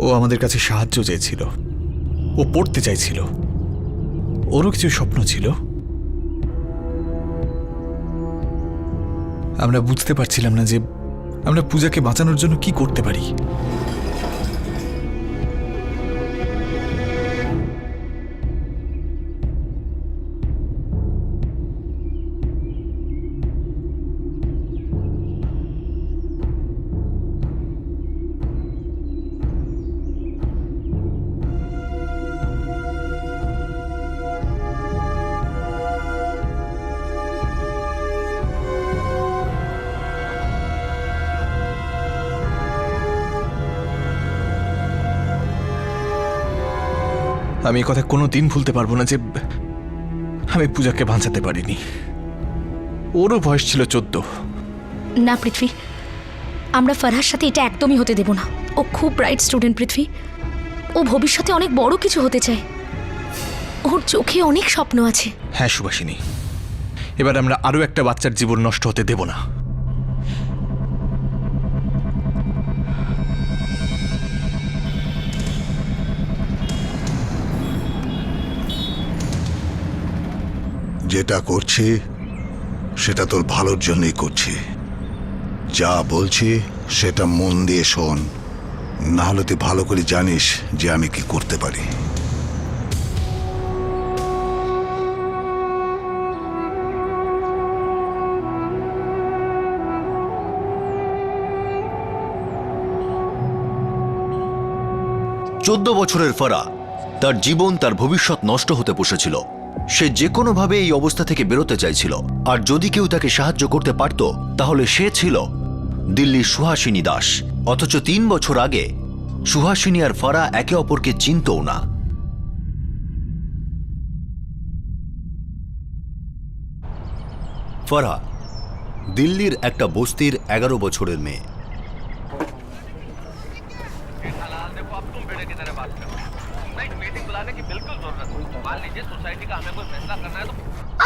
ও আমাদের কাছে সাহায্য চেয়েছিল, ও পড়তে চাইছিল, ওরও কিছু স্বপ্ন ছিল। আমরা বুঝতে পারছিলাম না যে আমরা পূজাকে বাঁচানোর জন্য কি করতে পারি। আমি কথা কোনো দিন ভুলতে পারবো না যে আমি পূজাকে বাঁচাতে পারিনি। ওরও বয়স ছিল 14। না পৃথ্বী, আমরা ফারহার সাথে এটা একদমই হতে দেব না। ও খুব ব্রাইট স্টুডেন্ট পৃথ্বী, ও ভবিষ্যতে অনেক বড় কিছু হতে চায়, ওর চোখে অনেক স্বপ্ন আছে। হ্যাঁ সুভাষিনী, এবার আমরা আরো একটা বাচ্চার জীবন নষ্ট হতে দেব না। যেটা করছি সেটা তোর ভালোর জন্যই করছি। যা বলছি সেটা মন দিয়ে শোন, না হলে তুই ভালো করে জানিস যে আমি কি করতে পারি। চোদ্দ বছরের ফারা, তার জীবন, তার ভবিষ্যৎ নষ্ট হতে বসেছিল। সে যে কোনোভাবে এই অবস্থা থেকে বেরোতে চাইছিল, আর যদি কেউ তাকে সাহায্য করতে পারত তাহলে সে ছিল দিল্লির সুহাসিনী দাস। অথচ 3 বছর আগে সুহাসিনী আর ফারা একে অপরকে চিনতও না। ফারা দিল্লির একটা বস্তির 11 বছরের মেয়ে।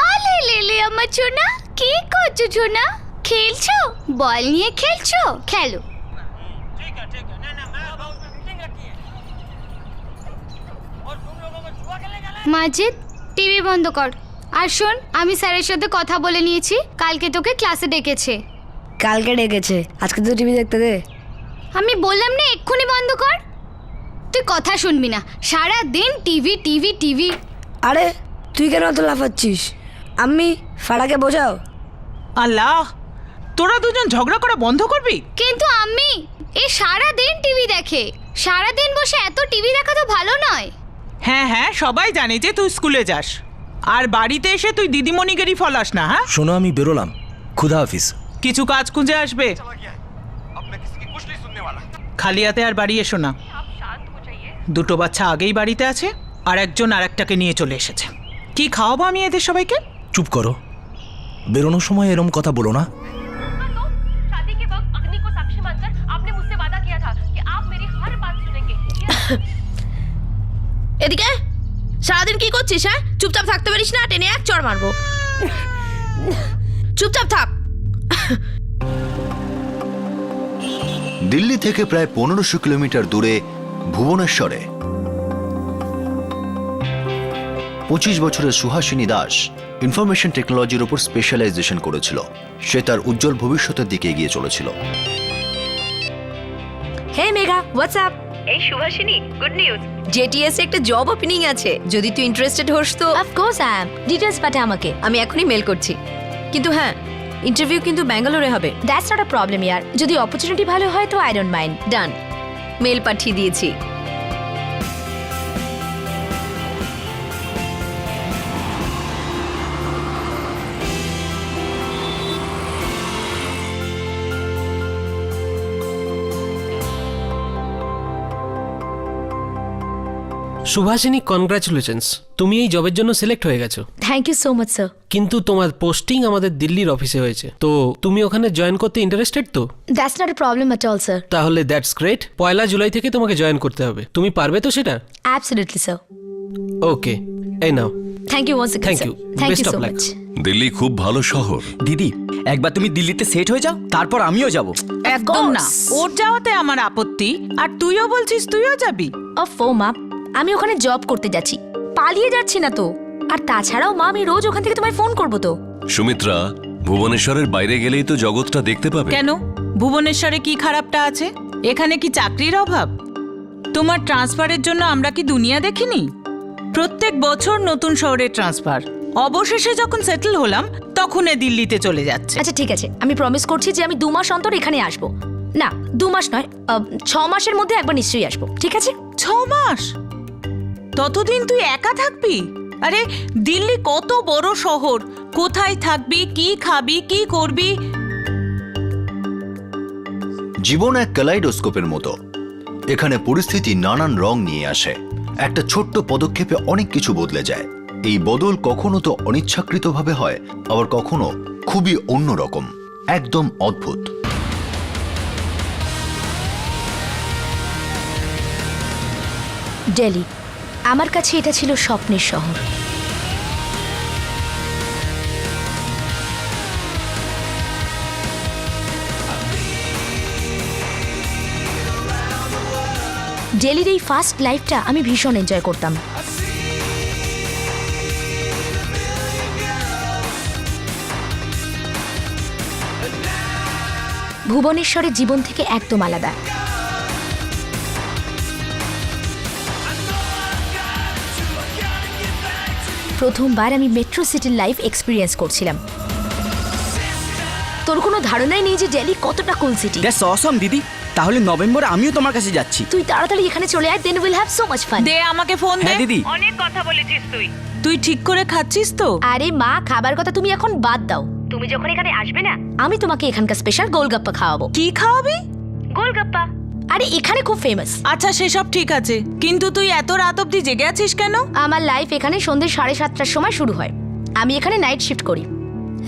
আলে লেলে আমার সোনা, কি করছো সোনা? খেলছো? বল নিয়ে খেলছো? খেলো। মাজিদ, টিভি বন্ধ কর। আর শোন, আমি স্যারের সাথে কথা বলে নিয়েছি, কালকে তোকে ক্লাসে ডেকেছে। কালকে ডেকেছে, আজকে তো টিভি দেখতে দে। আমি বললাম না এক্ষুনি বন্ধ কর। তুই কথা শুনবি না, সারা দিন টিভি টিভি টিভি। আরে তুই কেন তো লাফাচ্ছিস? আমি ফাড়াকে বোঝাও। আল্লাহ, তোরা দুজন ঝগড়া করা বন্ধ করবি? কিন্তু আমি এই সারা দিন টিভি দেখে, সারা দিন বসে এত টিভি দেখা তো ভালো নয়। হ্যাঁ হ্যাঁ, সবাই জানে যে তুই স্কুলে যাস, আর বাড়িতে এসে তুই দিদিমণিগেরই ফলাস না। হ্যাঁ শোনো, আমি বেরোলাম, খুদা হাফিজ। কিছু কাজ খুঁজে আসবে, খালি হাতে আর বাড়ি এসো না। দুটো বাচ্চা আগেই বাড়িতে আছে, আর একজন আর একটাকে নিয়ে চলে এসেছে। কি খাওয়াবো আমি এদের সবাইকে? চুপ করো, বেরোনোর সময় এরম কথা বলো না। এদিকে সারাদিন কি করছিস? হ্যাঁ, চুপচাপ থাকতে পারিস না? টেনে এক চড় মারবো। চুপচাপ থাক। দিল্লি থেকে প্রায় 1500 কিলোমিটার দূরে ভুবনেশ্বরে 25 বছরের সুহাসিনী দাস ইনফরমেশন টেকনোলজির উপর স্পেশালাইজেশন করেছিল। সে তার উজ্জ্বল ভবিষ্যতের দিকে এগিয়ে চলেছিল। হে মেঘা, হোয়াটসঅ্যাপ? এই সুভাষিনী, গুড নিউজ। জেটিএস এ একটা জব ওপেনিং আছে, যদি তুই ইন্টারেস্টেড হোস তো। Of course I am. Details পাঠা আমাকে, আমি এখনই মেল করছি। কিন্তু হ্যাঁ, ইন্টারভিউ কিন্তু ব্যাঙ্গালোরে হবে। দ্যাটস নট আ প্রবলেম ইয়ার, যদি অপরচুনিটি ভালো হয় তো I don't mind. Done, mail পাঠিয়ে দিয়েছি। সুভাষিনী, কনগ্রাচুলেশনস, তুমি এই জবের জন্য সিলেক্ট হয়ে গেছো। Thank you so much sir. কিন্তু তোমার পোস্টিং আমাদের দিল্লির অফিসে হয়েছে, তো তুমি ওখানে জয়েন করতে ইন্টারেস্টেড তো? That's not a problem at all sir. তাহলে দ্যাটস গ্রেট। 1 জুলাই থেকে তোমাকে জয়েন করতে হবে। তুমি পারবে তো সেটা? Absolutely sir. ওকে, এই নাও। Thank you once Thank you. Thank you Best of so luck. Much. Delhi খুব ভালো শহর। দিদি একবার তুমি দিল্লিতে সেট হয়ে যাও, তারপর আমিও যাব। একদম না, ওর যাওয়াতে আমার আপত্তি। আর তুইও বলছিস তুইও যাবি? ও মা, আমি ওখানে জব করতে যাচ্ছি, পালিয়ে যাচ্ছি না তো। আর তাছাড়াও মা, আমি রোজ ওখান থেকে তোমায় ফোন করবো তো। সুমিত্রা, ভুবনেশ্বরের বাইরে গেলেই তো জগৎটা দেখতে পাবে। কেন, ভুবনেশ্বরে কি খারাপটা আছে? এখানে কি চাকরির অভাব? তোমার ট্রান্সফারের জন্য আমরা কি দুনিয়া দেখিনি? প্রত্যেক বছর নতুন শহরে ট্রান্সফার। অবশেষে যখন সেটেল হলাম তখন এ দিল্লিতে চলে যাচ্ছে। আচ্ছা ঠিক আছে, আমি প্রমিস করছি যে আমি 2 মাস অন্তর এখানে আসবো। না 2 মাস নয়, 6 মাসের মধ্যে একবার নিশ্চয়ই আসবো, ঠিক আছে? 6 মাস? ততদিন তুই একা থাকবি? আরে দিল্লি কত বড় শহর, কোথায় থাকবি, কি খাবি, কি করবি? জীবন এক ক্যালাইডোস্কোপের মতো। এখানে পরিস্থিতি নানান রং নিয়ে আসে। একটা ছোট্ট পদক্ষেপে অনেক কিছু বদলে যায়। এই বদল কখনো তো অনিচ্ছাকৃতভাবে হয়, আবার কখনো খুবই অন্যরকম, একদম অদ্ভুত। দিল্লি আমার কাছে এটা ছিল স্বপ্নের শহর। দিল্লির এই ফার্স্ট লাইফটা আমি ভীষণ এনজয় করতাম। ভুবনেশ্বরের জীবন থেকে একদম আলাদা। প্রথমবার আমি মেট্রো সিটির লাইফ এক্সপিরিয়েন্স করছিলাম। তোর কোনো ধারণাই নেই যে দিল্লি কতটা কুল সিটি। দ্যাটস অসম দিদি, তাহলে নভেম্বরে আমিও তোমার কাছে যাচ্ছি। তুই তাড়াতাড়ি এখানে চলে আয়, then will have so much fun. দে আমাকে ফোন দে। হ্যাঁ দিদি। অনেক কথা বলেছিস তুই। তুই ঠিক করে খাচ্ছিস তো? আরে মা, খাবার কথা তুমি এখন বাদ দাও। তুমি যখন এখানে আসবে না, আমি তোমাকে এখানকার স্পেশাল গোলগাপ্পা খাওয়াবো। কি খাওয়াবি? গোলগাপ্পা। আরে এখানে খুব ফেমাস। আচ্ছা সেসব ঠিক আছে, কিন্তু তুই এত রাত অবধি জেগে আছিস কেন? আমার লাইফ এখানে সন্ধ্যে 7:30টার সময় শুরু হয়। আমি এখানে নাইট শিফট করি,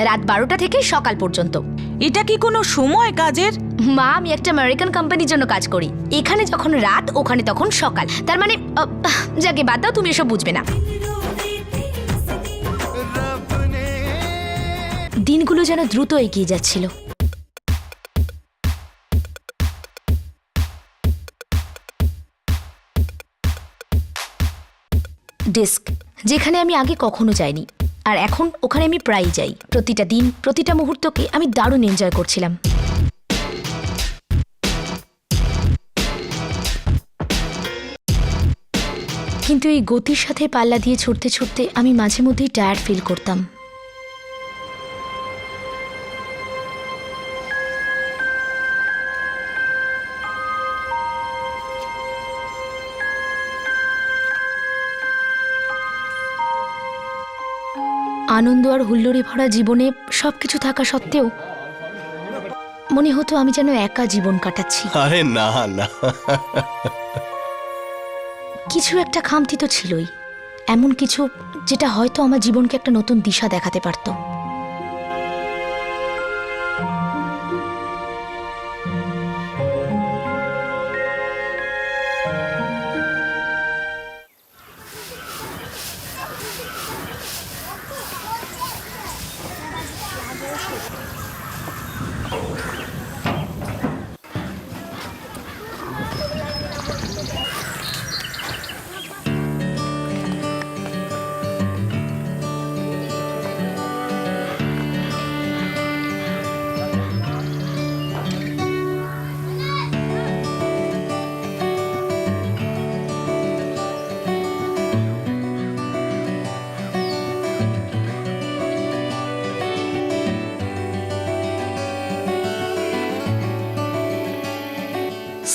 রাত 12টা থেকে সকাল পর্যন্ত। এটা কি কোনো সময় কাজের? মা, আমি একটা আমেরিকান কোম্পানির জন্য কাজ করি। এখানে যখন রাত, ওখানে তখন সকাল। তার মানে যাকে বাদ দাও, তুমি এসব বুঝবে না। দিনগুলো যেন দ্রুত এগিয়ে যাচ্ছিল। ডেস্ক, যেখানে আমি আগে কখনো যাইনি, আর এখন ওখানে আমি প্রায়ই যাই। প্রতিটা দিন, প্রতিটা মুহূর্তকে আমি দারুণ এনজয় করছিলাম। কিন্তু এই গতির সাথে পাল্লা দিয়ে ছুটতে ছুটতে আমি মাঝে মধ্যেই টায়ার্ড ফিল করতাম। আনন্দ আর হুল্লোড়ে ভরা জীবনে সবকিছু থাকা সত্ত্বেও মনে হতো আমি যেন একা জীবন কাটাচ্ছি। আরে না না, কিছু একটা খামতি তো ছিলই, এমন কিছু যেটা হয়তো আমার জীবনকে একটা নতুন দিশা দেখাতে পারত।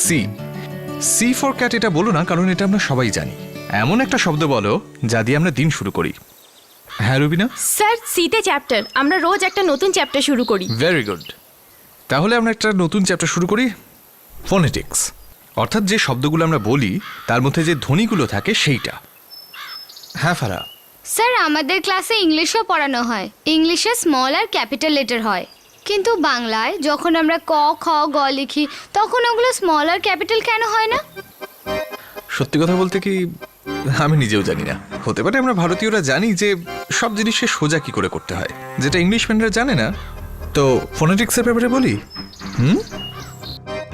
সি সি ফর ক্যাট এটা বলো না, কারণ এটা আমরা সবাই জানি। এমন একটা শব্দ বলো যা দিয়ে আমরা দিন শুরু করি। হ্যাঁ রুবিনা? স্যার, সিতে চ্যাপ্টার। আমরা রোজ একটা নতুন চ্যাপ্টার শুরু করি। Very good. তাহলে আমরা একটা নতুন চ্যাপ্টার শুরু করি, ফোনেটিক্স। অর্থাৎ যে শব্দগুলো আমরা বলি তার মধ্যে যে ধ্বনিগুলো থাকে সেইটা। হ্যাঁ ফারা? স্যার, আমাদের ক্লাসে ইংলিশও পড়ানো হয়। ইংলিশে স্মল আর ক্যাপিটাল লেটার হয়, কিন্তু বাংলায় যখন আমরা ক, খ, গ লিখি তখন ওগুলো স্মল আর ক্যাপিটাল কেন হয় না? সত্যি কথা বলতে কি, আমি নিজেও জানি না, হতে পারে আমরা ভারতীয়রা জানি যে সব জিনিসকে সোজা কি করে করতে হয়, যেটা ইংলিশম্যানরা জানে না। তো ফোনেটিক্সের ব্যাপারে বলি।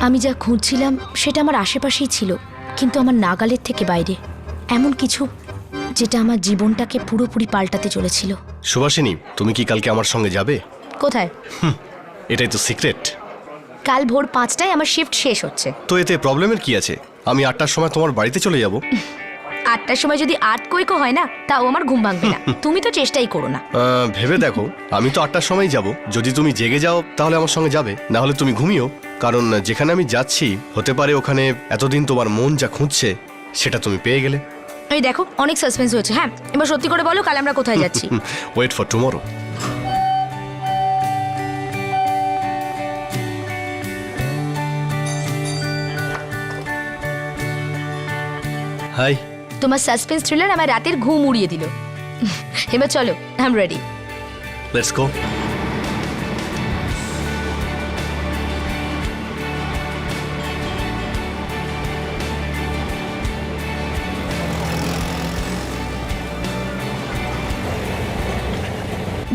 আমি যা খুঁজছিলাম সেটা আমার আশেপাশেই ছিল, কিন্তু আমার নাগালের থেকে বাইরে। এমন কিছু যেটা আমার জীবনটাকে পুরোপুরি পাল্টাতে চলেছিল। সুভাষিনী, তুমি কি কালকে আমার সঙ্গে যাবে? কোথায়? এটাই তো সিক্রেট। কাল ভোর 5টায় আমার শিফট শেষ হচ্ছে। তো এতে প্রবলেমের কি আছে? আমি 8টার সময় তোমার বাড়িতে চলে যাব। 8টার সময় যদি 8 কৈকো হয় না, তাও আমার ঘুম ভাঙবে না। তুমি তো চেষ্টাই করো না। ভেবে দেখো, আমি তো 8টার সময় যাব। যদি তুমি জেগে যাও তাহলে আমার সঙ্গে যাবে, না হলে তুমি ঘুমিও। কারণ যেখানে আমি যাচ্ছি হতে পারে ওখানে এতদিন তোমার মন যা খুঁজছে সেটা তুমি পেয়ে গেলে। এই দেখো, অনেক সাসপেন্স হয়েছে। হ্যাঁ, এবার সত্যি করে বলো, কাল আমরা কোথায় যাচ্ছি? Wait for tomorrow. হাই। তোমার সাসপেন্স থ্রিলার আমার রাতের ঘুম উড়িয়ে দিল। এবার চলো, I am ready. Let's go.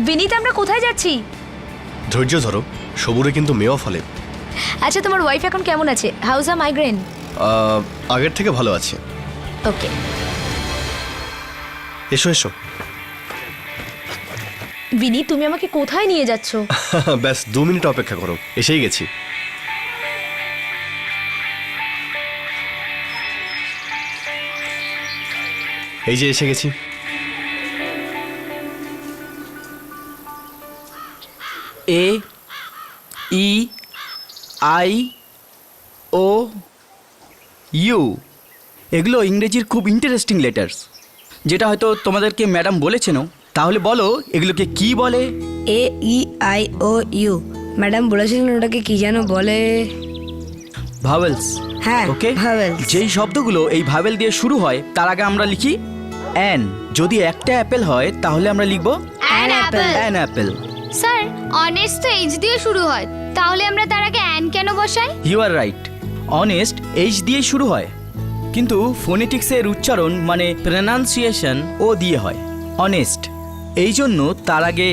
Vineet, আমরা কোথায় যাচ্ছি? ধৈর্য ধরো, সবুরে কিন্তু মেওয়া ফলে। আচ্ছা, তোমার ওয়াইফ এখন কেমন আছে? হাউজ আ মাইগ্রেন? আগের থেকে ভালো আছে। ওকে। এসো এসো। বিনীত, তুমি আমাকে কোথায় নিয়ে যাচ্ছ? ব্যাস 2 মিনিট অপেক্ষা করো, এসেই গেছি। এই যে এসে গেছি। এ ই আই ও ইউ, এগুলো ইংরেজির খুব ইন্টারেস্টিং লেটার্স, যেটা হয়তো তোমাদেরকে ম্যাডাম বলেছেনও। তাহলে বলো এগুলোকে কি বলে? AEIOU। ম্যাডাম বলেছিলেন ওটাকে কি যেন বলে? ভাওয়েলস। হ্যাঁ, ওকে। vowels। যেই শব্দগুলো এই ভাওয়েল দিয়ে শুরু হয় তার আগে আমরা লিখি অ্যান। যদি একটা অ্যাপেল হয় তাহলে আমরা লিখবো an Apple. An Apple. Sir, honest তো এইচ দিয়ে শুরু হয়, তাহলে আমরা তার আগে অ্যান কেন বসাই? You are right, honest H দিয়ে শুরু হয়, কিন্তু ফোনেটিক্সের উচ্চারণ মানে প্রনাউন্সিয়েশন ও দিয়ে হয়, অনেস্ট। এই জন্য তার আগে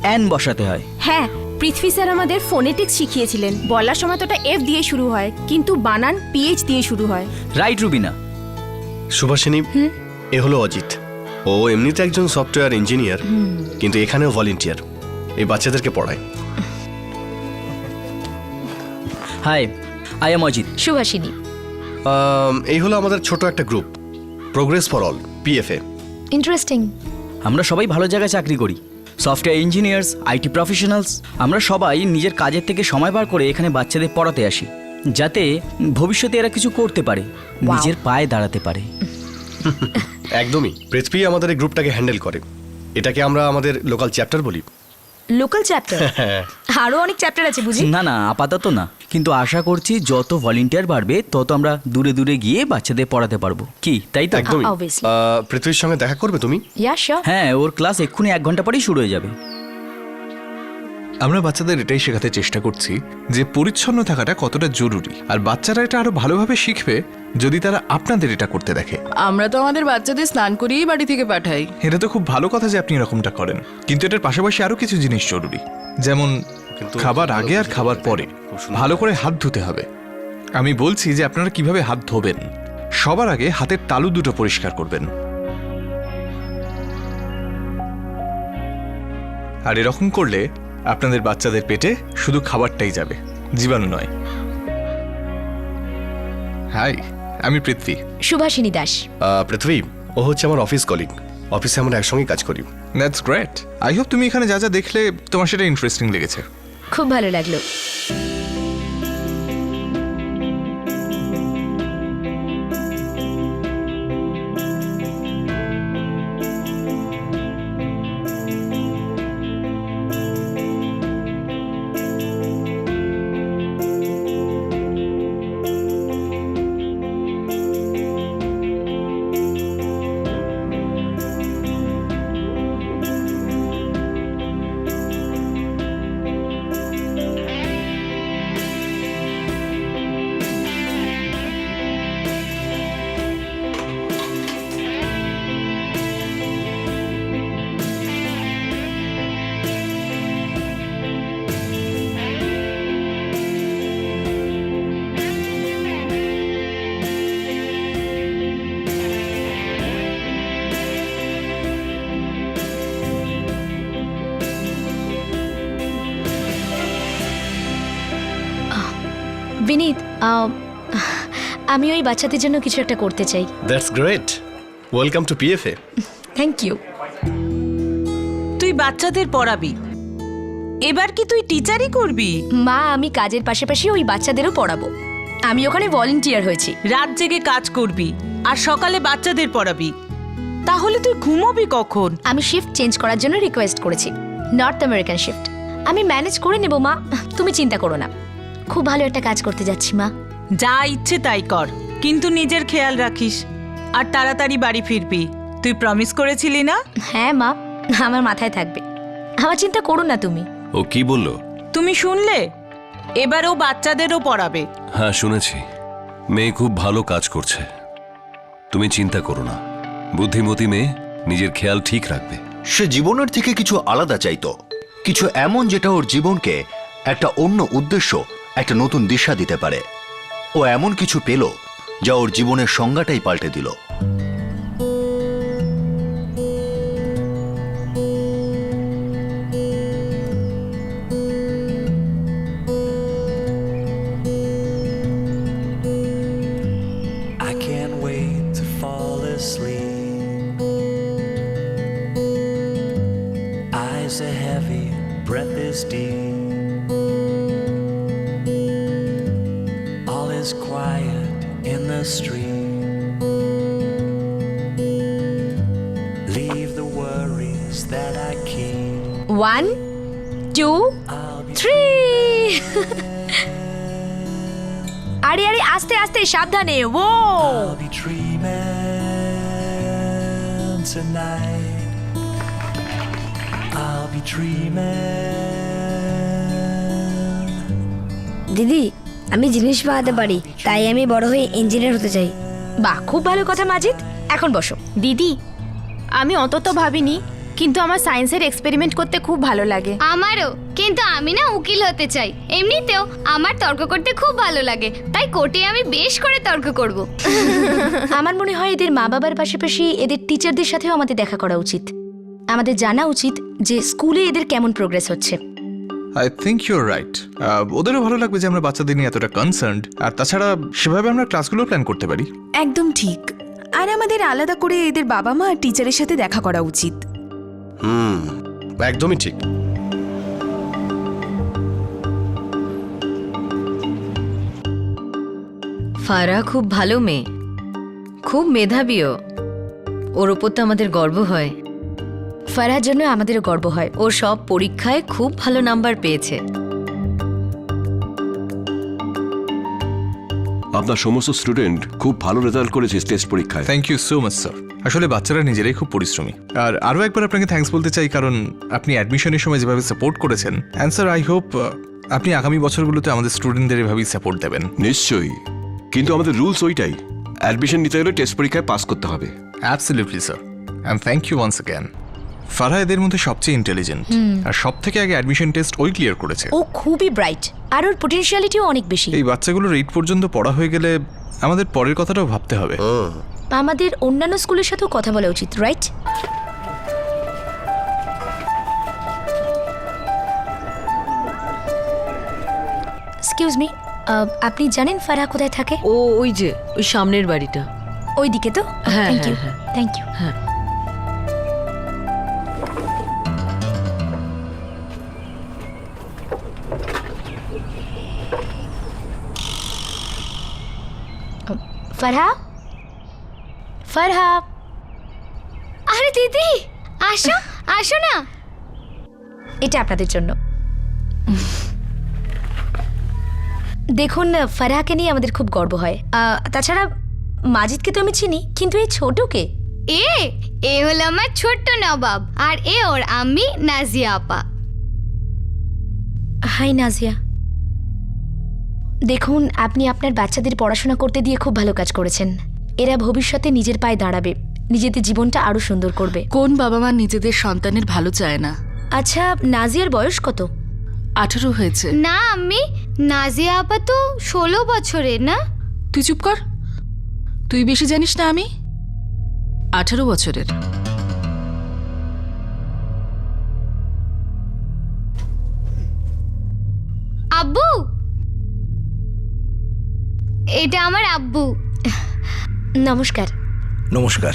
অ্যান বসাতে হয়। হ্যাঁ, পৃথ্বী স্যার আমাদের ফোনেটিক্স শিখিয়েছিলেন। বলার সময় তো এফ দিয়ে শুরু হয়, কিন্তু বানান পিএইচ দিয়ে শুরু হয়। রাইট রুবিনা? সুভাষিনী, এ হলো অজিত। ও এমনিতে একজন সফটওয়্যার ইঞ্জিনিয়ার, কিন্তু এখানেও ভলেন্টিয়ার, এই বাচ্চাদেরকে পড়ায়। Hi, I am Ajit. Subhashini. এই হলো আমাদের ছোট একটা group, progress for all, PFA। Interesting. আমরা সবাই ভালো জায়গায় চাকরি করি, সফটওয়্যার ইঞ্জিনিয়ার্স, IT প্রফেশনালস। আমরা সবাই নিজের কাজের থেকে সময় বার করে এখানে বাচ্চাদের পড়াতে আসি, যাতে ভবিষ্যতে এরা কিছু করতে পারে, নিজের পায়ে দাঁড়াতে পারে। একদমই। পৃথ্বী আমাদের এই গ্রুপটাকে হ্যান্ডেল করে। এটাকে আমরা আমাদের লোকাল চ্যাপ্টার বলি। Local chapter? আরো অনেক চ্যাপ্টার আছে বুঝি? না না, আপাতত না, কিন্তু আশা করছি যত ভলেন্টিয়ার বাড়বে তত আমরা দূরে দূরে গিয়ে বাচ্চাদের পড়াতে পারবো। কি তাই তো? একদমই। obviously. পৃথ্বীর সঙ্গে দেখা করবে তুমি? Yeah sure. হ্যাঁ, ওর ক্লাস এক্ষুনি 1 ঘন্টা পরেই শুরু হয়ে যাবে। আমরা বাচ্চাদের এটাই শেখাতে চেষ্টা করছি যে পরিচ্ছন্ন থাকাটা কতটা জরুরি, আর বাচ্চারা এটা আরো ভালোভাবে শিখবে যদি তারা আপনাদের এটা করতে দেখে। আমরা তো আমাদের বাচ্চাদের স্নান করিয়েই বাড়ি থেকে পাঠাই। এটা তো খুব ভালো কথা যে আপনি এরকমটা করেন, কিন্তু এটার পাশাপাশি আরো কিছু জিনিস জরুরি, যেমন খাবার আগে আর খাবার পরে ভালো করে হাত ধুতে হবে। আমি বলছি যে আপনারা কিভাবে হাত ধোবেন। সবার আগে হাতের তালু দুটো পরিষ্কার করবেন, আর এরকম করলে আপনাদের বাচ্চাদের পেটে শুধু খাবারটাই যাবে, জীবাণু নয়। হাই, আমি পৃথ্বী। সুভাষিনী দাস। পৃথ্বী, ও হচ্ছে আমার অফিস কলিগ, অফিসে আমরা একসঙ্গে কাজ করি। That's great. আই হোপ তুমি এখানে যা যা দেখলে তোমার সেটা ইন্টারেস্টিং লেগেছে। খুব ভালো লাগলো। আমি ওই বাচ্চাদের জন্য কিছু একটা করতে চাই। That's great. Welcome to PFA. Thank you. তুই বাচ্চাদের পড়াবি, এবার কি তুই টিচারই করবি? মা, আমি কাজের পাশাপাশি ওই বাচ্চাদেরও পড়াবো। আমি ওখানে ভলেন্টিয়ার হয়েছি। রাত জেগে কাজ করবি আর সকালে বাচ্চাদের পড়াবি, তাহলে তুই ঘুমোবি কখন? আমি শিফট চেঞ্জ করার জন্য রিকোয়েস্ট করেছি, নর্থ আমেরিকান শিফট। আমি ম্যানেজ করে নেব মা, তুমি চিন্তা করো না। খুব ভালো একটা কাজ করতে যাচ্ছি মা। যা ইচ্ছে তাই কর, কিন্তু নিজের খেয়াল রাখিস আর তাড়াতাড়ি বাড়ি ফিরবি। তুই প্রমিস করেছিলি না? হ্যাঁ মা, আমার মাথায় থাকবে। আমার চিন্তা করো না তুমি। ও কি বললো? তুমি শুনলে? এবার ও বাচ্চাদেরও পড়াবে। হ্যাঁ শুনেছি, মেয়ে খুব ভালো কাজ করছে, তুমি চিন্তা করো না। বুদ্ধিমতী মেয়ে, নিজের খেয়াল ঠিক রাখবে। সে জীবনের থেকে কিছু আলাদা চাইতো, কিছু এমন যেটা ওর জীবনকে একটা অন্য উদ্দেশ্য, একটা নতুন দিশা দিতে পারে। ও এমন কিছু পেল যা ওর জীবনের সংজ্ঞাটাই পাল্টে দিল। I can't wait to fall asleep. Eyes are heavy, breath is deep. All is quiet in the street. Leave the worries that I keep. 1 2 I'll be 3 আরে আরে, আস্তে আস্তে, সাবধানে। ও I'll be dreaming tonight. I'll be dreaming. দিদি, আমি জিনিস বানাতে পারি, তাই আমি বড় হয়ে ইঞ্জিনিয়ার হতে চাই। বাহ, খুব ভালো কথা মাজিদ। এখন বসো। দিদি, আমি অত ভাবিনি, কিন্তু আমার সায়েন্সের এক্সপেরিমেন্ট করতে খুব ভালো লাগে। আমারও, কিন্তু আমি না উকিল হতে চাই। এমনিতেও আমার তর্ক করতে খুব ভালো লাগে, তাই কোর্টে আমি বেশ করে তর্ক করব। আমার মনে হয় এদের মা বাবার পাশাপাশি এদের টিচারদের সাথেও আমাদের দেখা করা উচিত। আমাদের জানা উচিত যে স্কুলে এদের কেমন প্রোগ্রেস হচ্ছে। I think your right. ওদেরও ভালো লাগবে যে আমরা বাচ্চাদের নিয়ে এতটা কনসার্নড, আর তাছাড়া সেভাবে আমরা ক্লাসগুলো প্ল্যান করতে পারি। একদম ঠিক। আর আমাদের আলাদা করে এদের বাবা মা আর টিচারের সাথে দেখা করা উচিত। একদমই ঠিক। ফারা খুব ভালো মেয়ে, খুব মেধাবীও। ওর ওপর তো আমাদের গর্ব হয়। ফারার জন্য আমাদেরও গর্ব হয়। ও সব পরীক্ষায় খুব ভালো নাম্বার পেয়েছে। আপনার সমস্ত স্টুডেন্ট খুব ভালো রেজাল্ট করেছে টেস্ট পরীক্ষায়। Thank you so much sir. আসলে বাচ্চারা নিজেরাই খুব পরিশ্রমী, আর আরও একবার আপনাকে থ্যাঙ্কস বলতে চাই, কারণ আপনি অ্যাডমিশনের সময় যেভাবে সাপোর্ট করেছেন। অ্যান্ড স্যার, আই হোপ আপনি আগামী বছরগুলোতে আমাদের স্টুডেন্টদের এভাবেই সাপোর্ট দেবেন। নিশ্চয়ই, কিন্তু আমাদের রুলস ওইটাই, অ্যাডমিশন নিতে হলে টেস্ট পরীক্ষায় পাস করতে হবে। Absolutely sir, and thank you once again. Farha এদের মধ্যে সবচেয়ে ইন্টেলিজেন্ট, আর সব থেকে আগে অ্যাডমিশন টেস্ট ওই ক্লিয়ার করেছে। ও খুবই ব্রাইট, আর ওর পোটেনশিয়ালিটিও অনেক বেশি। এই বাচ্চাগুলোর 8 পর্যন্ত পড়া হয়ে গেলে আমাদের পরের কথাটাও ভাবতে হবে। আমাদের অন্যান্য স্কুলের সাথেও কথা বলা উচিত, রাইট? এক্সকিউজ মি, আপনি জানেন ফারহা কোথায় থাকে? ও ওই যে ওই সামনের বাড়িটা। ওই দিকে তো? হ্যাঁ, থ্যাংক ইউ, হ্যাঁ, থ্যাংক ইউ। হ্যাঁ। ফারহা, ফারহা। আরে দিদি, আসো আসো না। এটা আপনাদের জন্য। দেখুন, ফারহাকে নিয়ে আমাদের খুব গর্ব হয়। তাছাড়া মাজিদকে তো আমি চিনি, কিন্তু এই ছোটকে। এ হলো আমার ছোট্ট নবাব, আর এ ওর আম্মি নাজিয়া আপা। হাই নাজিয়া। দেখুন, আপনি আপনার বাচ্চাদের পড়াশোনা করতে দিয়ে খুব ভালো কাজ করেছেন। এরা ভবিষ্যতে নিজের পায়ে দাঁড়াবে, নিজেদের জীবনটা আরো সুন্দর করবে। কোন বাবা মা নিজেদের সন্তানের ভালো চায় না? আচ্ছা, নাজিয়ার বয়স কত? 18 হয়েছে। না আম্মি, নাজিয়া আপা তো 16 বছরের। না, তুই চুপ কর, তুই বেশি জানিস না। আমি 18 বছরের। আব্বু এটা আমার আব্বু। নমস্কার। নমস্কার।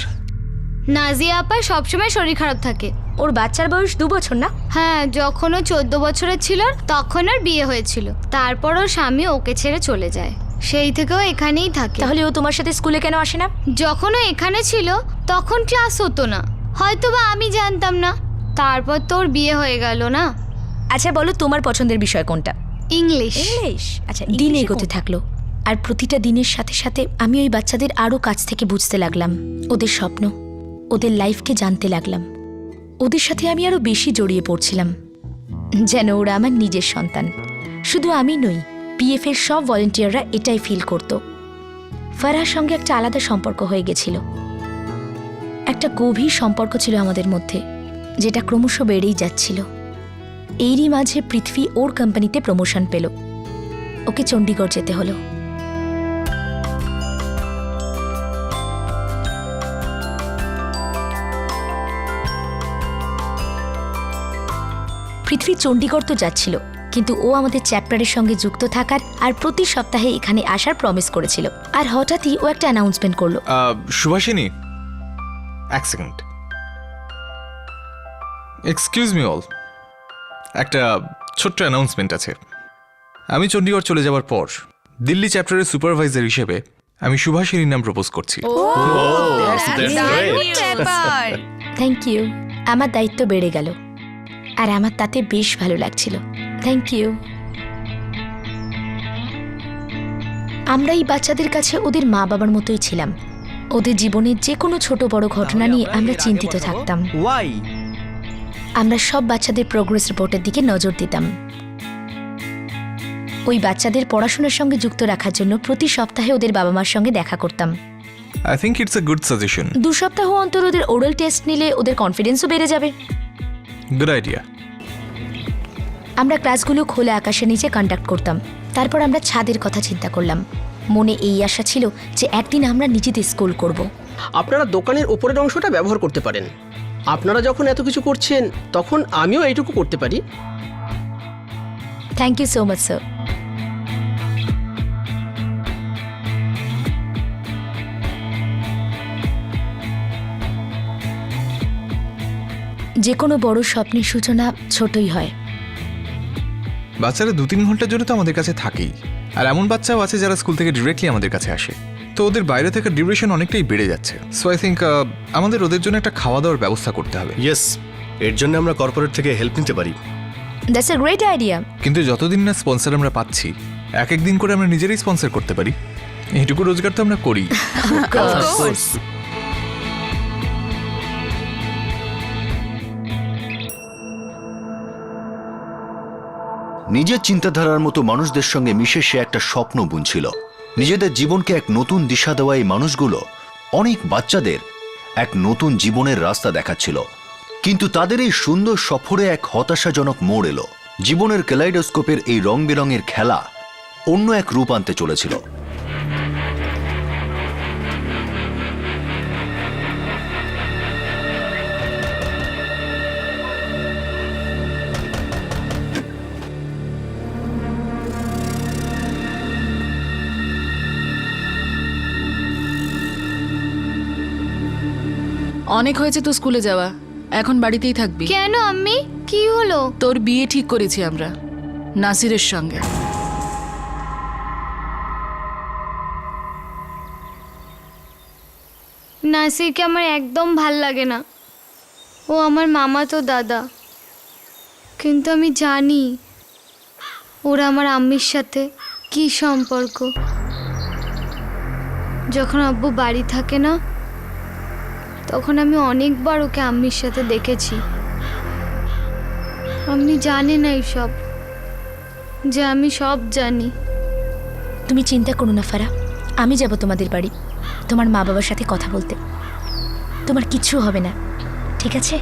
নাজিয়া আপার সবসময় শরীর খারাপ থাকে। ওর বাচ্চার বয়স 2 বছর না? হ্যাঁ, যখন ও 14 বছরের ছিল তখন ওর বিয়ে হয়েছিল। তারপর ওর স্বামী ওকে ছেড়ে চলে যায়, সেই থেকেও এখানেই থাকে। তাহলে ও তোমার সাথে স্কুলে কেন আসে না? যখন ও এখানে ছিল তখন ক্লাস হতো না, হয়তোবা আমি জানতাম না। তারপর তো ওর বিয়ে হয়ে গেল না। আচ্ছা বলো, তোমার পছন্দের বিষয় কোনটা? ইংলিশ। ইংলিশ। আচ্ছা, দিন এগোতে থাকলো আর প্রতিটা দিনের সাথে সাথে আমি ওই বাচ্চাদের আরও কাছ থেকে বুঝতে লাগলাম, ওদের স্বপ্ন, ওদের লাইফকে জানতে লাগলাম। ওদের সাথে আমি আরও বেশি জড়িয়ে পড়ছিলাম, যেন ওরা আমার নিজের সন্তান। শুধু আমি নই, পিএফের সব ভলেন্টিয়াররা এটাই ফিল করত। ফারার সঙ্গে একটা আলাদা সম্পর্ক হয়ে গেছিল, একটা গভীর সম্পর্ক ছিল আমাদের মধ্যে, যেটা ক্রমশ বেড়েই যাচ্ছিল। এরই মাঝে পৃথ্বী ওর কোম্পানিতে প্রমোশন পেল, ওকে চণ্ডীগড় যেতে হলো। পৃথ্বী চণ্ডীগড় তো যাচ্ছিল, কিন্তু ও আমাদের চ্যাপ্টারের সঙ্গে যুক্ত থাকার আর প্রতি সপ্তাহে এখানে আসার প্রমিস করেছিল। আর হঠাৎই ও একটা অ্যানাউন্সমেন্ট করলো। সুভাষিনী, এক সেকেন্ড, এক্সকিউজ মি অল, একটা ছোট্ট অ্যানাউন্সমেন্ট আছে। আমি চণ্ডীগড় চলে যাওয়ার পর দিল্লি চ্যাপ্টারের সুপারভাইজার হিসেবে আমি সুভাষিনীর নাম প্রপোজ করছি। থ্যাংক ইউ, আমার দায়িত্ব বেড়ে গেল আর আমার তাতে বেশ ভালো লাগছিল। Thank you. আমরা এই বাচ্চাদের কাছে ওদের মা বাবার মতোই ছিলাম। ওদের জীবনের যে কোনো ছোট বড় ঘটনা নিয়ে আমরা চিন্তিত থাকতাম। আমরা সব বাচ্চাদের প্রোগ্রেস রিপোর্টের দিকে নজর দিতাম। ওই বাচ্চাদের পড়াশোনার সঙ্গে যুক্ত রাখার জন্য প্রতি সপ্তাহে ওদের বাবা মার সঙ্গে দেখা করতাম। I think it's a good suggestion. 2 সপ্তাহ অন্তর ওদের ওরাল টেস্ট নিলে ওদের কনফিডেন্সও বেড়ে যাবে। Good idea. আমরা ক্লাসগুলো খোলা আকাশের নিচে কন্ডাক্ট করতাম। তারপর আমরা ছাদের কথা চিন্তা করলাম। মনে এই আশা ছিল যে একদিন আমরা নিজেদের স্কুল করব। আপনারা দোকানের ওপরের অংশটা ব্যবহার করতে পারেন। আপনারা যখন এত কিছু করছেন তখন আমিও এইটুকু করতে পারি। Thank you so much sir. যে কোনো বড় স্বপ্নের সূচনা ছোটই হয়। বাচ্চারা 2-3 ঘন্টার জন্য তো আমাদের কাছে থাকেই, আর এমন বাচ্চাও আছে যারা স্কুল থেকে ডিরেক্টলি আমাদের কাছে আসে। তো ওদের বাইরে থাকার ডিউরেশন অনেকটাই বেড়ে যাচ্ছে। সো আই থিঙ্ক আমাদের ওদের জন্য একটা খাওয়া দাওয়ার ব্যবস্থা করতে হবে। ইয়েস, এর জন্য আমরা কর্পোরেট থেকে হেল্প নিতে পারি। That's a great idea. কিন্তু যতদিন না স্পন্সর আমরা পাচ্ছি, এক দিন করে আমরা নিজেরাই স্পন্সর করতে পারি। এইটুকু রোজগার তো আমরা করি। নিজের চিন্তাধারার মতো মানুষদের সঙ্গে মিশে সে একটা স্বপ্ন বুনছিল। নিজেদের জীবনকে এক নতুন দিশা দেওয়া এই মানুষগুলো অনেক বাচ্চাদের এক নতুন জীবনের রাস্তা দেখাচ্ছিল। কিন্তু তাদের এই সুন্দর সফরে এক হতাশাজনক মোড় এলো। জীবনের ক্যালাইডোস্কোপের এই রং বেরঙের খেলা অন্য এক রূপ আনতে চলেছিল। অনেক হয়েছে তো স্কুলে যাওয়া, এখন বাড়িতেই থাকবি। কেন আম্মি, কি হলো? তোর বিয়ে ঠিক করেছি আমরা নাসিরের সঙ্গে। নাসিরকে আমার একদম ভাল লাগে না। ও আমার মামা তো দাদা, কিন্তু আমি জানি ওরা আমার আম্মির সাথে কি সম্পর্ক। যখন আব্বু বাড়ি থাকে না, তখন আমি অনেকবার ওকে আম্মির সাথে দেখেছি। আপনি জানেন না এইসব, যে আমি সব জানি। তুমি চিন্তা করো না ফারা, আমি যাব তোমাদের বাড়ি তোমার মা বাবার সাথে কথা বলতে। তোমার কিচ্ছু হবে না, ঠিক আছে?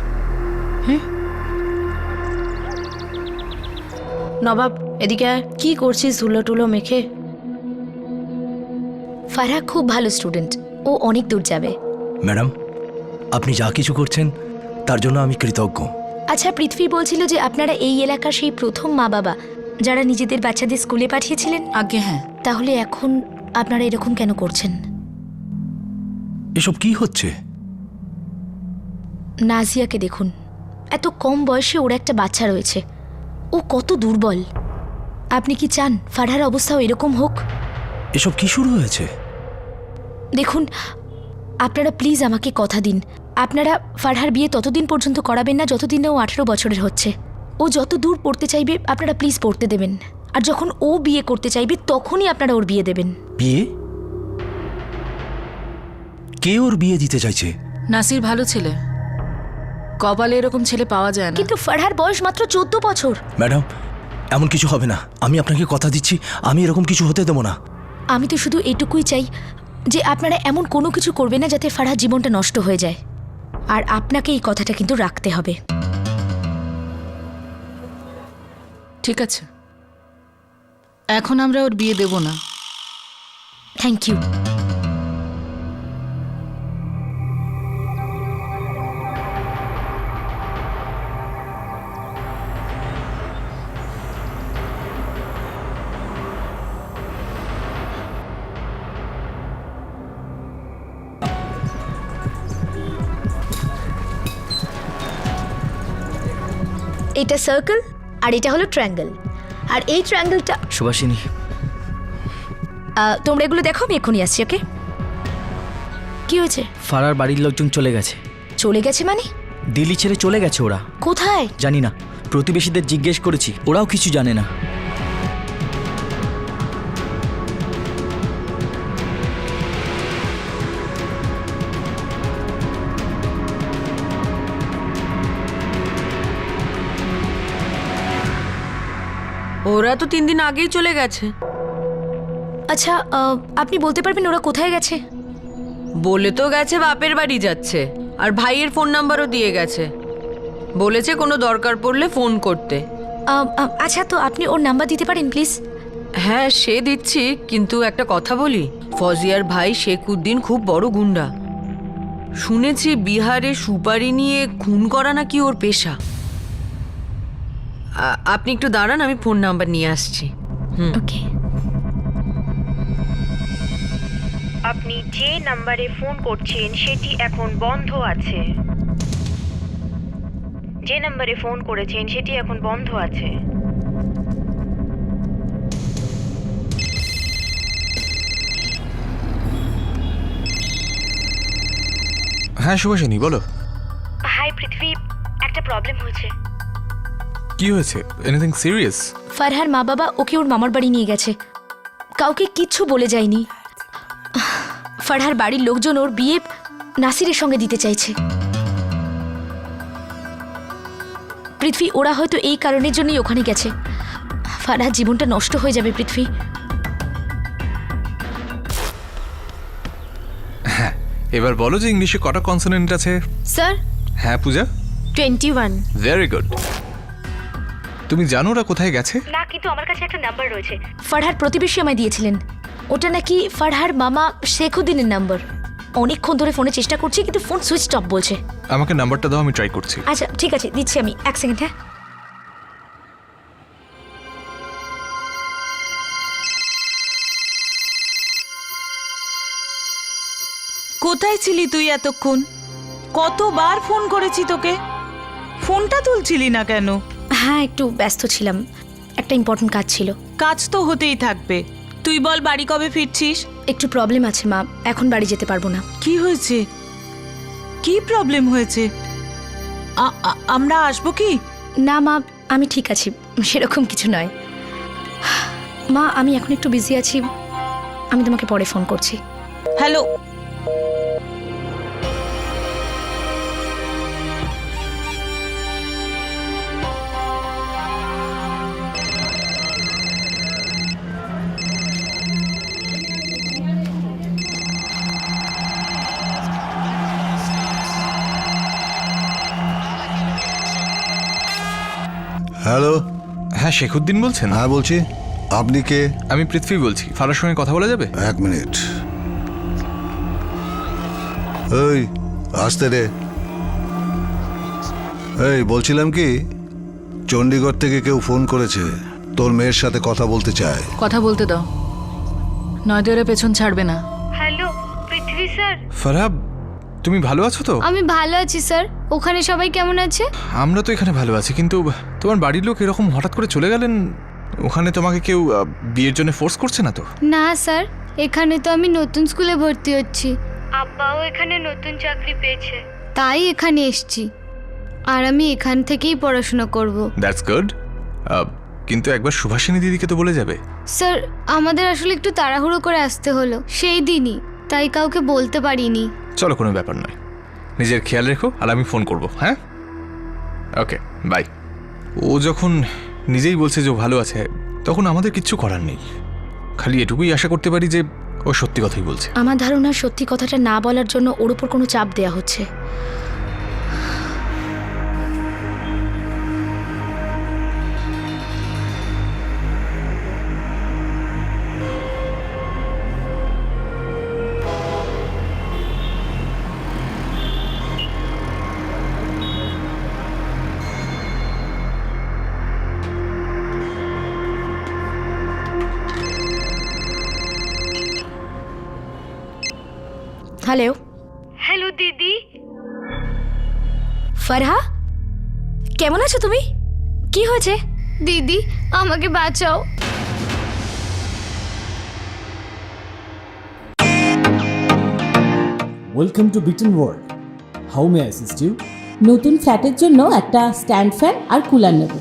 নবাব, এদিকে কি করছিস ধুলো টুলো মেখে? ফারা খুব ভালো স্টুডেন্ট, ও অনেক দূর যাবে। ম্যাডাম, আপনি যা কিছু করছেন তার জন্য আমি কৃতজ্ঞ। আচ্ছা, পৃথ্বী বলছিল যে আপনারা এই এলাকার সেই প্রথম মা বাবা যারা নিজেদের বাচ্চাদের স্কুলে পাঠিয়েছিলেন। আগে হ্যাঁ। তাহলে এখন আপনারা এরকম কেন করছেন? এসব কি হচ্ছে? নাজিয়াকে দেখুন, এত কম বয়সে ওর একটা বাচ্চা রয়েছে, ও কত দুর্বল। আপনি কি চান ফারহার অবস্থাও এরকম হোক? এসব কি শুরু হয়েছে? দেখুন, আপনারা প্লিজ আমাকে কথা দিন, আপনারা ফারহার বিয়ে ততদিন পর্যন্ত করাবেন না যতদিন না ও 18 বছরের হচ্ছে। ও যত দূর পড়তে চাইবে আপনারা প্লিজ পড়তে দেবেন, আর যখন ও বিয়ে করতে চাইবে তখনই আপনারা ওর বিয়ে দেবেন। বিয়ে? কে ওর বিয়ে দিতে চাইছে? নাসির ভালো ছেলে, কপালে এরকম ছেলে পাওয়া যায় না। কিন্তু ফারহার বয়স মাত্র 14 বছর। ম্যাডাম, এমন কিছু হবে না, আমি আপনাকে কথা দিচ্ছি, আমি এরকম কিছু হতে দেবো না। আমি তো শুধু এটুকুই চাই যে আপনারা এমন কোনো কিছু করবেন না যাতে ফারহার জীবনটা নষ্ট হয়ে যায়, আর আপনাকে এই কথাটা কিন্তু রাখতে হবে। ঠিক আছে, এখন আমরা ওর বিয়ে দেব না। Thank you. এটা সার্কেল আর এটা হলো ট্রায়াঙ্গেল, আর এই ট্রায়াঙ্গেলটা সুভাষিনী, তোমরা এগুলো দেখো, আমি এক্ষুনি আসছি। ওকে, কি হয়েছে? ফারার বাড়ির লোকজন চলে গেছে। চলে গেছে মানে? দিল্লি ছেড়ে চলে গেছে ওরা। কোথায়? জানি না, প্রতিবেশীদের জিজ্ঞেস করেছি, ওরাও কিছু জানে না। ওরা তো 3 দিন আগেই চলে গেছে। আচ্ছা, আপনি বলতে পারবেন ওরা কোথায় গেছে? বলে তো গেছে বাপের বাড়ি যাচ্ছে, আর ভাইয়ের ফোন নাম্বারও দিয়ে গেছে, বলেছে কোনো দরকার পড়লে ফোন করতে। আচ্ছা, তো আপনি ওর নাম্বার দিতে পারেন প্লিজ? হ্যাঁ, সে দিচ্ছি, কিন্তু একটা কথা বলি, ফজিয়ার ভাই শেখউদ্দিন খুব বড় গুন্ডা। শুনেছি বিহারে সুপারি নিয়ে খুন করা নাকি ওর পেশা। আপনি একটু দাঁড়ান, আমি ফোন নাম্বার নিয়ে আসছি। ওকে। আপনি যে নাম্বারে ফোন করছেন সেটি এখন বন্ধ আছে। যে নাম্বারে ফোন করেছেন সেটি এখন বন্ধ আছে। হ্যাঁ সুভাষিনী, বলো। হাই পৃথ্বী, একটা প্রবলেম হয়েছে। কি হয়েছে? Anything serious? ফারহার মা বাবা ওকে ওর মামার বাড়ি নিয়ে গেছে, কাউকে কিচ্ছু বলে যায়নি। ফারহার বাড়ির লোকজন ওর বিয়ে নাসিরের সঙ্গে দিতে চাইছে। পৃথ্বী, ওরা হয়তো এই কারণের জন্যই ওখানে গেছে। ফারহার জীবনটা নষ্ট হয়ে যাবে পৃথ্বী। হ্যাঁ, এবার বলো যে ইংলিশে কটা কনসোনেন্ট আছে? স্যার, হ্যাঁ পূজা, 21। Very good. তুমি জানো ওরা কোথায় গেছে? না, কিন্তু আমার কাছে একটা নাম্বার রয়েছে। ফারহার প্রতিবেশী আমায় দিয়েছিলেন, ওটা নাকি ফারহার মামা শেখউদ্দিনের নাম্বার। অনেকক্ষণ ধরে ফোনে চেষ্টা করছি কিন্তু ফোন সুইচ অফ বলছে। আমাকে নাম্বারটা দাও, আমি ট্রাই করছি। আচ্ছা ঠিক আছে, দিচ্ছি আমি, 1 সেকেন্ড। হ্যাঁ, কোথায় ছিলি তুই এতক্ষণ? কতবার ফোন করেছি তোকে, ফোনটা তুলছিলি না কেন? হ্যাঁ, একটু ব্যস্ত ছিলাম, একটা ইম্পর্টেন্ট কাজ ছিল। কাজ তো হতেই থাকবে। তুই বল, বাড়ি কবে ফিরছিস? একটু প্রবলেম আছে মা, এখন বাড়ি যেতে পারবো না। কি হয়েছে? কি প্রবলেম হয়েছে? আমরা আসবো কি? না মা, আমি ঠিক আছি, সেরকম কিছু নয়। মা, আমি এখন একটু বিজি আছি, আমি তোমাকে পরে ফোন করছি। Hello, hello. হ্যাঁ, শেখউদ্দিন বলছেন? হ্যাঁ বলছি। আপনি কে? আমি পৃথ্বী বলছি। ফারার সঙ্গে কথা বলা যাবে? 1 মিনিট। এই আসতে রে। এই বলছিলাম কি, চণ্ডীগড় থেকে কেউ ফোন করেছে, তোর মেয়ের সাথে কথা বলতে চায়। কথা বলতে দাও। নয়তো এরা পেছন ছাড়বে না। Hello Prithvi sir. ফারহা, তুমি ভালো আছো তো? আমি ভালো আছি স্যার। ওখানে সবাই কেমন আছে? আমরা তো এখানে ভালো আছি, কিন্তু তোমার বাড়ির লোক এরকম হঠাৎ করে চলে গেলেন। ওখানে তোমাকে কেউ বিয়ের জন্য ফোর্স করছে না তো? না স্যার, এখানে তো আমি নতুন স্কুলে ভর্তি হচ্ছি। আব্বাও এখানে নতুন চাকরি পেয়েছে, তাই এখানে এসেছি। আর আমি এখান থেকেই পড়াশোনা করব। That's good. কিন্তু একবার সুভাষিনী দিদিকে তো বলে যাবে। স্যার, আমাদের আসলে একটু তাড়াহুড়ো করে আসতে হলো সেই দিনই, তাই কাউকে বলতে পারিনি। চলো, কোনো ব্যাপার নয়। নিজের খেয়াল রেখো, আর আমি ফোন করব। হ্যাঁ, ওকে, বাই। ও যখন নিজেই বলছে যে ও ভালো আছে, তখন আমাদের কিচ্ছু করার নেই। খালি এটুকুই আশা করতে পারি যে ও সত্যি কথাই বলছে। আমার ধারণা সত্যি কথাটা না বলার জন্য ওর উপর কোনো চাপ দেয়া হচ্ছে। হ্যালো হ্যালো দিদি। ফারহা, কেমন আছো তুমি? কি হয়েছে? দিদি, আমাকে বাঁচাও। Welcome to Beaton world. How may assist you? নতুন ফ্ল্যাটের জন্য একটা স্ট্যান্ড ফ্যান আর কুলার নেব।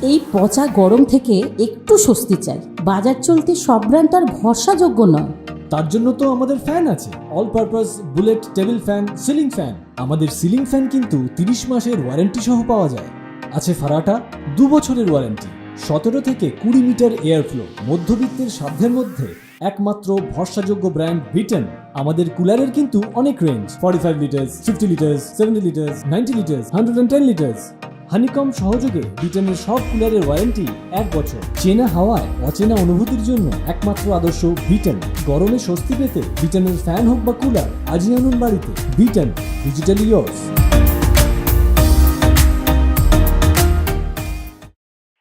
এই পচা গরম থেকে একটু স্বস্তি চাই। বাজার চলতে সব ব্র্যান্ড তো আর ভরসাযোগ্য নয়। তার জন্য তো আমাদের ফ্যান আছে, all purpose bullet table fan, ceiling fan. আমাদের সিলিং ফ্যান কিন্তু 30 মাসের ওয়ারেন্টি সহ পাওয়া যায়। আছে ফারাটা 2 বছরের ওয়ারেন্টি, 17 থেকে 20 মিটার এয়ার ফ্লো। মধ্যবিত্তের সাধ্যের মধ্যে একমাত্র ভরসাযোগ্য ব্র্যান্ড বিটন। আমাদের কুলারের কিন্তু অনেক range, 45 litres, 50 litres, 70 litres, 90 litres, 110 litres. Honeycomb সহযোগে বিটনের সব কুলারের ওয়ারেন্টি 1 বছর। চেনা হাওয়ায় অচেনা অনুভূতির জন্য একমাত্র আদর্শ বিটন। গরমে স্বস্তি পেতে বিটনের ফ্যান হোক বা কুলার, আজই আনুন বাড়িতে। Vuitton, digitally yours.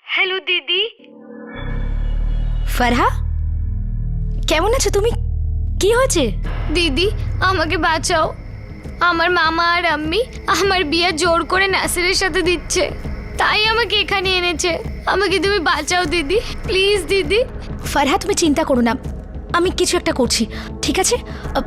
হ্যালো দিদি। ফারহা, কেমন আছো তুমি? কি হয়েছে? দিদি, আমাকে বাঁচাও। আমার মামা আর আম্মি আমার বিয়ে জোর করে নাসিরের সাথে দিচ্ছে, তাই আমাকে এখানে এনেছে। আমাকে তুমি বাঁচাও দিদি, প্লিজ দিদি। ফারহা, তুমি চিন্তা করো না, আমি কিছু একটা করছি, ঠিক আছে?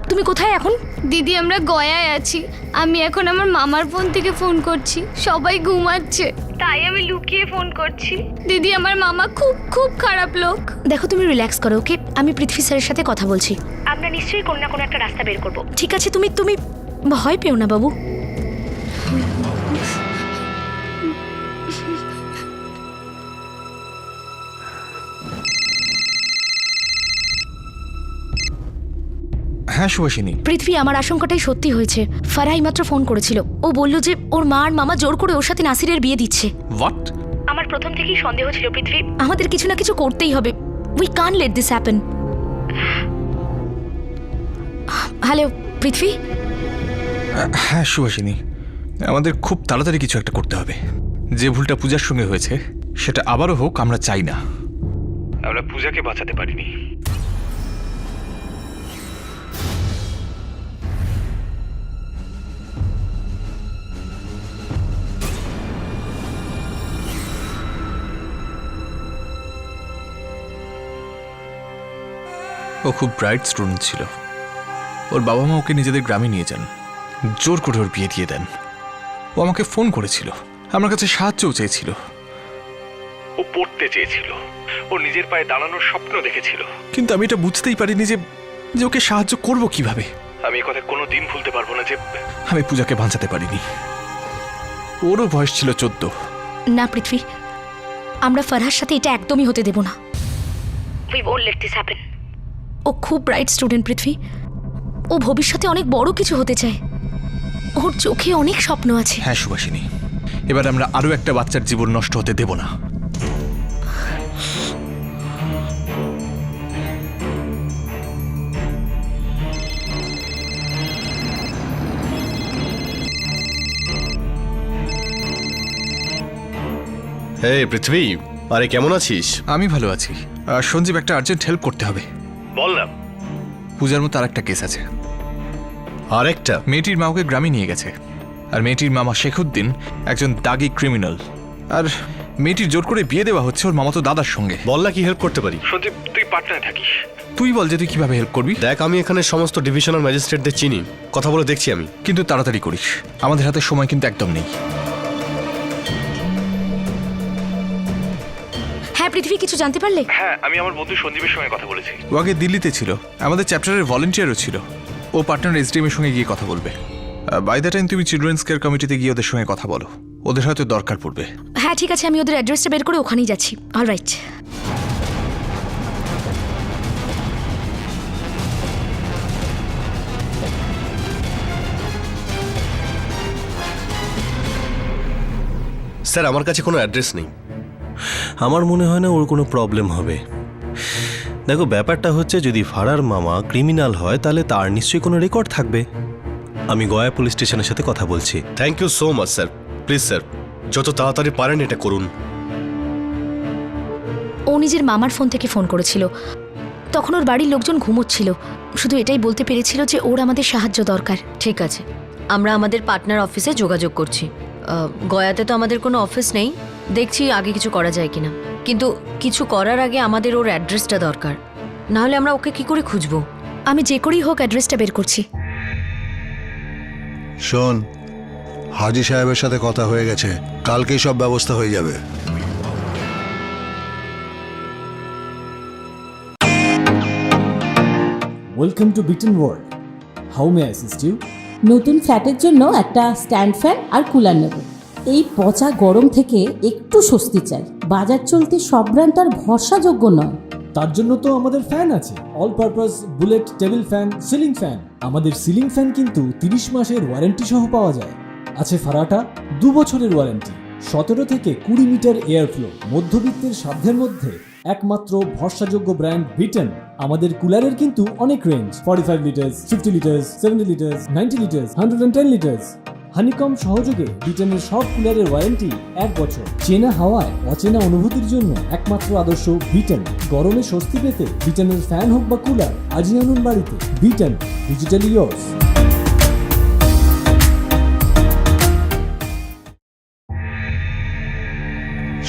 তুমি কোথায় এখন? দিদি, আমরা গয়ায় আছি। আমি এখন আমার মামার ফোন থেকে ফোন করছি, সবাই ঘুমাচ্ছে, তাই আমি লুকিয়ে ফোন করছি। দিদি, আমার মামা খুব খুব খারাপ লোক। দেখো, তুমি রিল্যাক্স করো, ওকে? আমি পৃথ্বী স্যারের সাথে কথা বলছি। আমরা নিশ্চয়ই কোনো না কোনো একটা রাস্তা বের করব। ঠিক আছে, তুমি তুমি ভয় পেও না বাবু। হ্যাঁ সুভাষিনী। পৃথ্বী, আমার আশঙ্কাটাই সত্যি হয়েছে। ফারহাই মাত্র ফোন করেছিল। ও বলল যে ওর মা আর মামা জোর করে ওর সাথে নাসিরের বিয়ে দিচ্ছে। হোয়াট? আমার প্রথম থেকেই সন্দেহ ছিল পৃথ্বী। আমাদের কিছু না কিছু করতেই হবে। We can't late this happen. Hello Prithvi. হ্যাঁ সুভাষিনী, আমাদের খুব তাড়াতাড়ি কিছু একটা করতে হবে। যে ভুলটা পূজার সঙ্গে হয়েছে সেটা আবারও হোক আমরা চাই না। আমরা পূজাকে বাঁচাতে পারিনি। ও খুব ব্রাইট স্টুডেন্ট ছিল। ওর বাবা মা ওকে নিজেদের গ্রামে নিয়ে যান, জোর করে ওর বিয়ে দিয়ে দেন। ও আমাকে ফোন করেছিল, আমার কাছে সাহায্যও চেয়েছিল। ও পড়তে চেয়েছিল, ও নিজের পায়ে দাঁড়ানোর স্বপ্ন দেখেছিল, কিন্তু আমি এটা বুঝতেই পারিনি যে ওকে সাহায্য করব কিভাবে। আমি কথা কোনো দিন ভুলতে পারবো না যে আমি পূজাকে বাঁচাতে পারিনি। ওরও বয়স ছিল 14। না পৃথ্বী, আমরা ফারহার সাথে এটা একদমই হতে দেব না। We won't let this happen. ও খুব ব্রাইট স্টুডেন্ট পৃথ্বী। ও ভবিষ্যতে অনেক বড় কিছু হতে চায়। ওর চোখে অনেক স্বপ্ন আছে। হ্যাঁ সুভাষিনী, এবার আমরা আরো একটা বাচ্চার জীবন নষ্ট হতে দেব না। হে পৃথ্বী, আরে কেমন আছিস? আমি ভালো আছি। সঞ্জীব, একটা আর্জেন্ট হেল্প করতে হবে। বল না। পূজার মতো আর একটা কেস আছে। আর একটা? মেয়েটির মা ওকে গ্রামে নিয়ে গেছে, আর মেয়েটির মামা শেখুদ্দিন একজন দাগি ক্রিমিনাল, আর মেয়েটির জোর করে বিয়ে দেওয়া হচ্ছে ওর মামাতো দাদার সঙ্গে। বল না কি হেল্প করতে পারি। সন্দীপ, তুই পাটনায় থাকিস, তুই বল যে তুই কিভাবে হেল্প করবি। দেখ, আমি এখানে সমস্ত ডিভিশনাল ম্যাজিস্ট্রেটদের চিনি, কথা বলে দেখছি আমি। কিন্তু তাড়াতাড়ি করিস, আমাদের হাতে সময় কিন্তু একদম নেই। হ্যাঁ পৃথিবী, কিছু জানতে পারলে? হ্যাঁ, আমি আমার বন্ধু সঞ্জীবের সঙ্গে কথা বলেছি। ও আগে দিল্লিতে ছিল, আমাদের চ্যাপ্টারের ভলেন্টিয়ারও ছিল। ও পার্টনার এসডিএম এর সঙ্গে গিয়ে কথা বলবে। বাই দ্য টাইম তুমি চিলড্রেন্স কেয়ার কমিটিতে গিয়ে ওদের সঙ্গে কথা বলো, ওদের হয়তো দরকার পড়বে। হ্যাঁ ঠিক আছে, আমি ওদের অ্যাড্রেসটা বের করে ওখানেই যাচ্ছি। অলরাইট। স্যার, আমার কাছে কোনো অ্যাড্রেস নেই। আমার মনে হয় না ওর কোনো প্রবলেম হবে। দেখো, ব্যাপারটা হচ্ছে যদি ফারার মামা ক্রিমিনাল হয় তাহলে তার নিশ্চয়ই কোনো রেকর্ড থাকবে। আমি গয়া পুলিশ স্টেশনের সাথে কথা বলছি। Thank you so much sir. Please sir, যত তাড়াতাড়ি পারেন এটা করুন। ও নিজের মামার ফোন থেকে ফোন করেছিল, তখন ওর বাড়ির লোকজন ঘুমোচ্ছিল, শুধু এটাই বলতে পেরেছিল যে ওর আমাদের সাহায্য দরকার। ঠিক আছে, আমরা আমাদের পার্টনার অফিসে যোগাযোগ করছি। গয়াতে তো আমাদের কোনো অফিস নেই, দেখছি আগে কিছু করা যায় কিনা। কিন্তু কিছু করার আগে আমাদের ওর অ্যাড্রেসটা দরকার, নাহলে আমরা ওকে কি করে খুঁজবো। আমি যে করেই হোক অ্যাড্রেসটা বের করছি। শোন, হাজি সাহেবের সাথে কথা হয়ে গেছে, কালকেই সব ব্যবস্থা হয়ে যাবে। Welcome to Beaton world, how may assist you? নতুন ফ্ল্যাটের জন্য একটা স্ট্যান্ড ফ্যান আর কুলার নেব। এই পচা গরম থেকে একটু স্বস্তি চাই। বাজার চলতে সব ব্র্যান্ড তো আর ভরসাযোগ্য নয়। তার জন্য তো আমাদের ফ্যান আছে, all purpose bullet table fan, ceiling fan. আমাদের সিলিং ফ্যান কিন্তু 30 মাসের ওয়ারেন্টি সহ পাওয়া যায়। আছে ফারাটা 2 বছরের ওয়ারেন্টি, 17 থেকে 20 মিটার এয়ার ফ্লো, মধ্যবিত্তের সাধ্যের মধ্যে একমাত্র ভরসাযোগ্য ব্র্যান্ড বিটেন। আমাদের কুলারের কিন্তু অনেক range, 45 litres, 50 litres, 70 litres, 90 litres, 110 litres. Honeycomb সহযোগে বিটেনের সব কুলারের ওয়ারেন্টি 1 বছর। চেনা হাওয়ায় অচেনা অনুভূতির জন্য একমাত্র আদর্শ বিটেন। গরমে স্বস্তি পেতে বিটেনের ফ্যান হোক বা কুলার, আজই আনুন বাড়িতে। Beaten, digitally yours.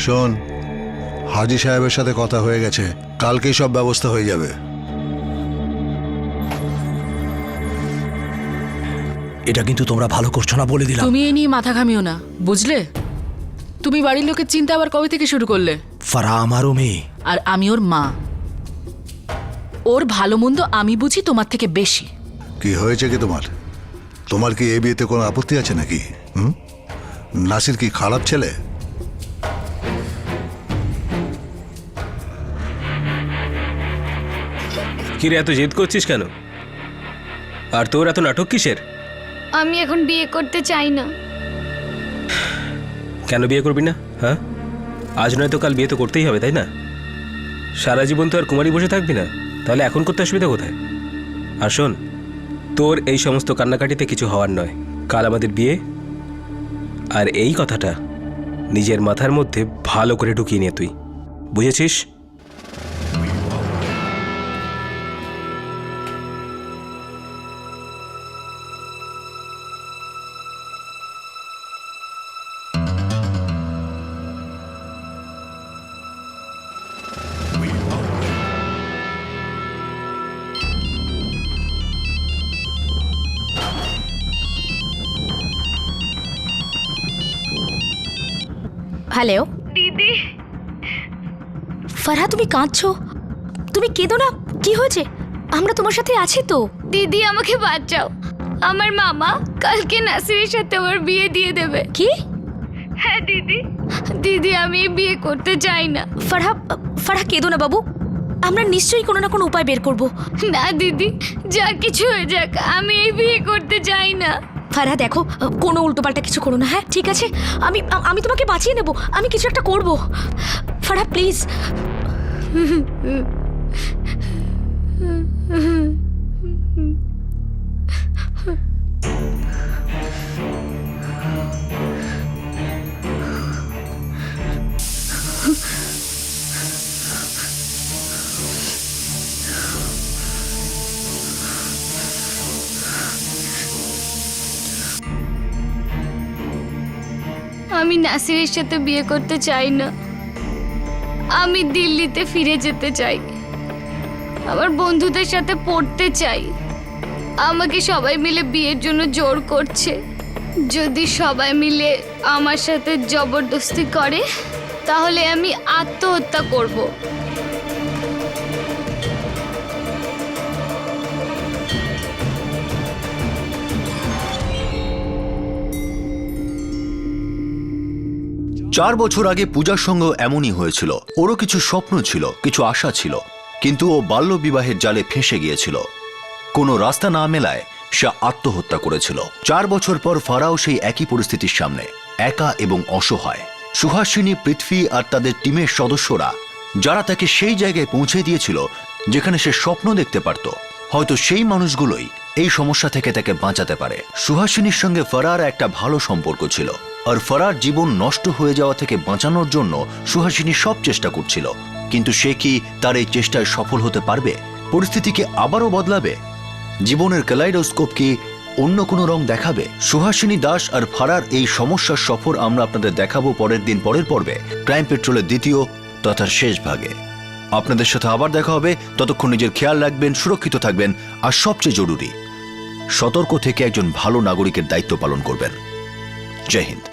শোন, হাজি সাহেবের সাথে কথা হয়ে গেছে, কালকেই সব ব্যবস্থা হয়ে যাবে। এটা কিন্তু তোমরা ভালো করছো না বলে দিলাম। তুমি এ নিয়ে মাথা ঘামিও না, বুঝলে? তুমি বাড়ির লোকের চিন্তা আবার কবে থেকে শুরু করলে? ফারা আমারও মেয়ে, আর আমি ওর মা। ওর ভালো মন্দ আমি বুঝি তোমার থেকে বেশি। কি হয়েছে কি তোমার? তোমার কি এ বিয়েতে কোনো আপত্তি আছে নাকি? নাসির কি খারাপ ছেলে? কিরে, এত জেদ করছিস কেন? আর তোর এত নাটক কিসের? আমি এখন বিয়ে করতে চাই না। কেন বিয়ে করবি না? হ্যাঁ, আজ নয় তো কাল বিয়ে তো করতেই হবে, তাই না? সারা জীবন তো আর কুমারী বসে থাকবি না, তাহলে এখন করতে অসুবিধা কোথায়? আর শোন, তোর এই সমস্ত কান্নাকাটিতে কিছু হওয়ার নয়। কাল আমাদের বিয়ে, আর এই কথাটা নিজের মাথার মধ্যে ভালো করে ঢুকিয়ে নিয়ে তুই, বুঝেছিস? হ্যালো দিদি। ফারহা, তুমি কাঁদছো? তুমি কেঁদো না, কি হয়েছে? আমরা তোমার সাথে আছি তো। দিদি আমাকে বাঁচাও, আমার মামা কালকে নাসিরের সাথে আমার বিয়ে দিয়ে দেবে। কি? হ্যাঁ দিদি, দিদি আমি বিয়ে করতে চাই না। ফারহা, ফারহা কেঁদো না বাবু, আমরা নিশ্চয়ই কোনো না কোনো উপায় বের করব। না দিদি, যা কিছু হয়ে যাক, আমি এই বিয়ে করতে চাই না। ফারহা দেখো, কোনো উল্টোপাল্টা কিছু করো না, হ্যাঁ? ঠিক আছে, আমি তোমাকে বাঁচিয়ে নেব, আমি কিছু একটা করব। ফারহা প্লিজ। আমি নাসিরের সাথে বিয়ে করতে চাই না। আমি দিল্লিতে ফিরে যেতে চাই, আমার বন্ধুদের সাথে পড়তে চাই। আমাকে সবাই মিলে বিয়ের জন্য জোর করছে। যদি সবাই মিলে আমার সাথে জবরদস্তি করে তাহলে আমি আত্মহত্যা করব। চার বছর আগে পূজার সঙ্গে এমনই হয়েছিল। ওরও কিছু স্বপ্ন ছিল, কিছু আশা ছিল, কিন্তু ও বাল্য বিবাহের জালে ফেঁসে গিয়েছিল। কোনো রাস্তা না মেলায় সে আত্মহত্যা করেছিল। 4 বছর পর ফারাও সেই একই পরিস্থিতির সামনে, একা এবং অসহায়। সুহাসিনী, পৃথ্বী আর তাদের টিমের সদস্যরা, যারা তাকে সেই জায়গায় পৌঁছে দিয়েছিল যেখানে সে স্বপ্ন দেখতে পারত, হয়তো সেই মানুষগুলোই এই সমস্যা থেকে তাকে বাঁচাতে পারে। সুহাসিনীর সঙ্গে ফারার একটা ভালো সম্পর্ক ছিল, আর ফারার জীবন নষ্ট হয়ে যাওয়া থেকে বাঁচানোর জন্য সুহাসিনী সব চেষ্টা করছিল। কিন্তু সে কি তার এই চেষ্টায় সফল হতে পারবে? পরিস্থিতিকে আবারও বদলাবে? জীবনের ক্যালাইডোস্কোপ কি অন্য কোনো রং দেখাবে? সুহাসিনী দাস আর ফারার এই সমস্যার সফর আমরা আপনাদের দেখাবো পরের দিন, পরের পর্বে, ক্রাইম পেট্রোলের দ্বিতীয় তথা শেষ ভাগে। আপনাদের সাথে আবার দেখা হবে। ততক্ষণ নিজের খেয়াল রাখবেন, সুরক্ষিত থাকবেন, আর সবচেয়ে জরুরি, সতর্ক থেকে একজন ভালো নাগরিকের দায়িত্ব পালন করবেন। জয় হিন্দ।